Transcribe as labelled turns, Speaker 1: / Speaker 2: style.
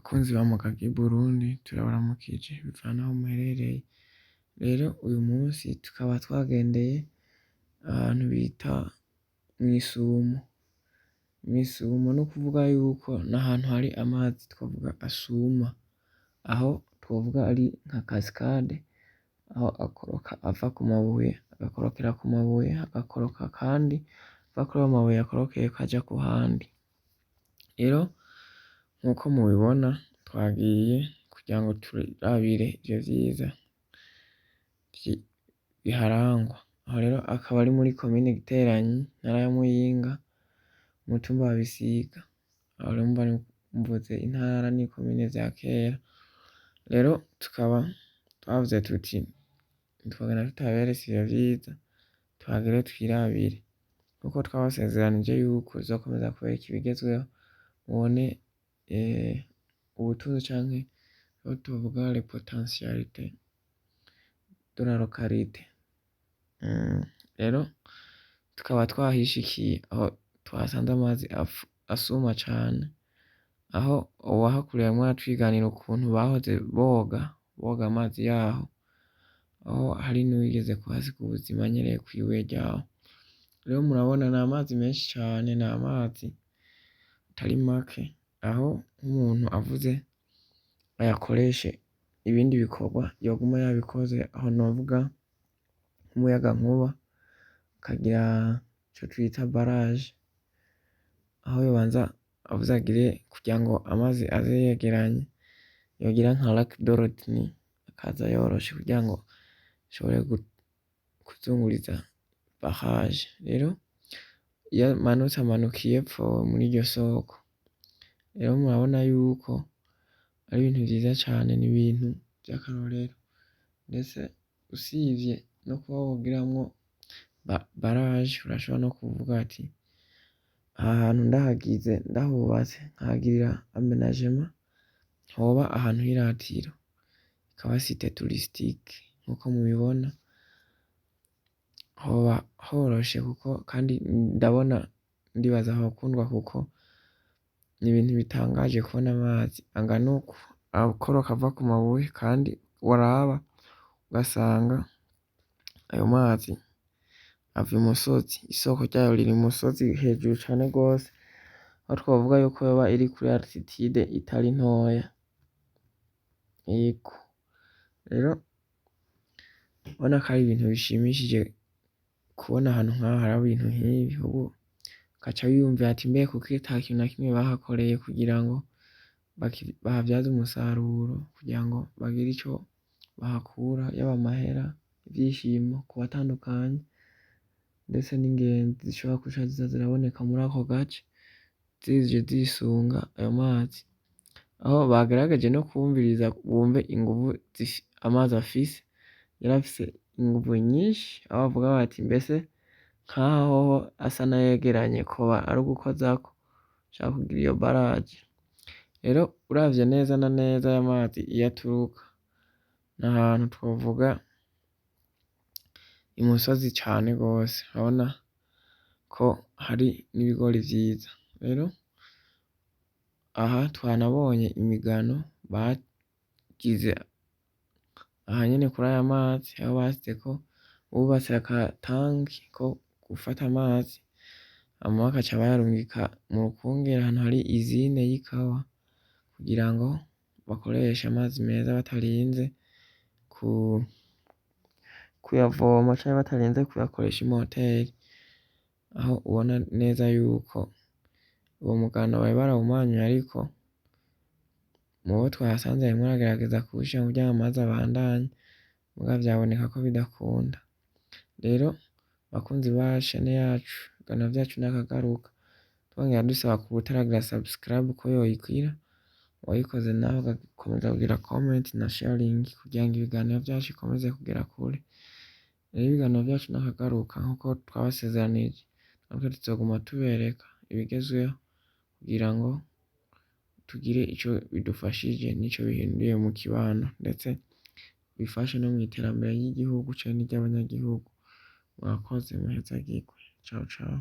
Speaker 1: Bakunzi ba Mugagi Burundi turabaramukije bivana aho muherereye. Rero uyu munsi tukaba twagendeye ahantu bita mw'Isumo. Mw'Isumo ni ukuvuga yuko n'ahantu hari amazi twavuga asuma, aho twovuga ari nka kasikade, aho akoroka ava ku mabuye agakorokera ku mabuye agakoroka kandi ava kuri ayo mabuye yakorokeye kaja ku handi. Rero nk'uko mubibona twagiye kugira ngo turabire ivyo vyiza biharangwa. Aho rero akaba ari muri komine Giteranyi, intara ya Muyinga, umutumba wa Bisiga. Aho rero mba mvuze intara n'ikomine vya kera. Rero tukaba twavuze tuti ntitwogenda tutaberetse ivyo vyiza, tuhagere twirabire. Nkuko twabasezeranije yuko tuzokomeza kubereka ibigezweho, mubone ubutunzi canke aho tuvuga les potentialités de la localité. Rero tukaba twahishikiye aho twasanze amazi asuma cane, aho uwahakuriye arimwo aratwiganira ukuntu bahoze boga amazi yaho, aho hari n'uwigeze kuhasiga ubuzima anyereye kw'ibuye ryaho. Rero murabona ni amazi menshi cane, ni amazi atari make, aho nk'umuntu avuze ayakoreshe ibindi bikorwa yoguma yabikoze, aho novuga nk'umuyagankuba, akagira ico twita barrage, aho yobanza avuze agire kugira ngo amazi aze yegeranye, yogira nka lac de retenue akaza yoroshe kugira ngo ashobore kuzunguriza barrage. Rero iyo amanutse amanukiye epfo muri iryo soko. Rero murabona yuko ari ibintu vyiza cane, ni ibintu vy'akarorero, ndetse usivye no kuba wogiramwo barrage, urashobora no kuvuga ati aha hantu ndahagize ndahubatse nkahagirira aménagement, hoba ahantu h'iratiro, ikaba site touristique nkuko mubibona, hoba horoshe kuko kandi ndabona ndibaza hokundwa kuko ni ibintu bitangaje kubona amazi angana uku akoroka ava ku mabuye, kandi waraba ugasanga ayo mazi ava imusozi, isoko ryayo riri imusozi hejuru cane gose, aho twovuga yuko yoba iri kuri altitude itari ntoya. Yego, rero urabona ko ari ibintu bishimishije kubona ahantu nk'aha haraba ibintu nk'ibi, ubu ugaca wiyumvira ati mbe kuki ata kintu na kimwe bahakoreye kugira ngo bahavyaze umusaruro, kugira ngo bagire ico bahakura, yaba amahera, ivyishimo ku batandukanye, ndetse n'ingenzi zishobora kuca ziza ziraboneka muri ako gace zije zisunga ayo mazi, aho bagerageje no kwumviriza bumve inguvu amazi afise. Yari afise inguvu nyinshi, aho bavuga bati mbese nk'aha hoho asa n'ayegeranye koba ari ugukozako canke kugira iyo barrage. Rero uravye neza na neza aya mazi iyo aturuka, ni ahantu twovuga imusozi cane gose, urabona ko hari n'ibigori vyiza. Rero aha twanabonye imigano bagize aha nyene kuri aya mazi, aho bashizeko bubatse akatangi ko gufata amazi, hama bagaca bayarungika mu rukungera ahantu hari usine y'ikawa, kugira ngo bakoreshe amazi meza batarinze kuyavoma canke batarinze kuyakoresha imoteri. Aho ubona neza yuko uwo mugano bari barawumanyuye, ariko mubo twahasanze harimwo aragerageza kuwushira kugira ngo amazi abandanye, muga vyaboneka ko bidakunda. Rero bakunzi ba chaine yacu, ibiganiro vyacu nakagaruka, twongera dusaba ko utaragira subscribe ko yoyigira, uwayikoze nawe ugakomeza kugira comment na sharing kugira ngo ibiganiro vyacu bikomeze kugera kure. Rero ibiganiro vyacu nakagaruka, nkuko twabasezeranije, natwe tuzoguma tubereka ibigezweho kugira ngo tugire ico bidufashije n'ico bihinduye mu kibano, ndetse bifashe no mw'iterambere ry'igihugu canke n'iry'abanyagihugu. Murakoze muhezagirwe. Ciao ciao.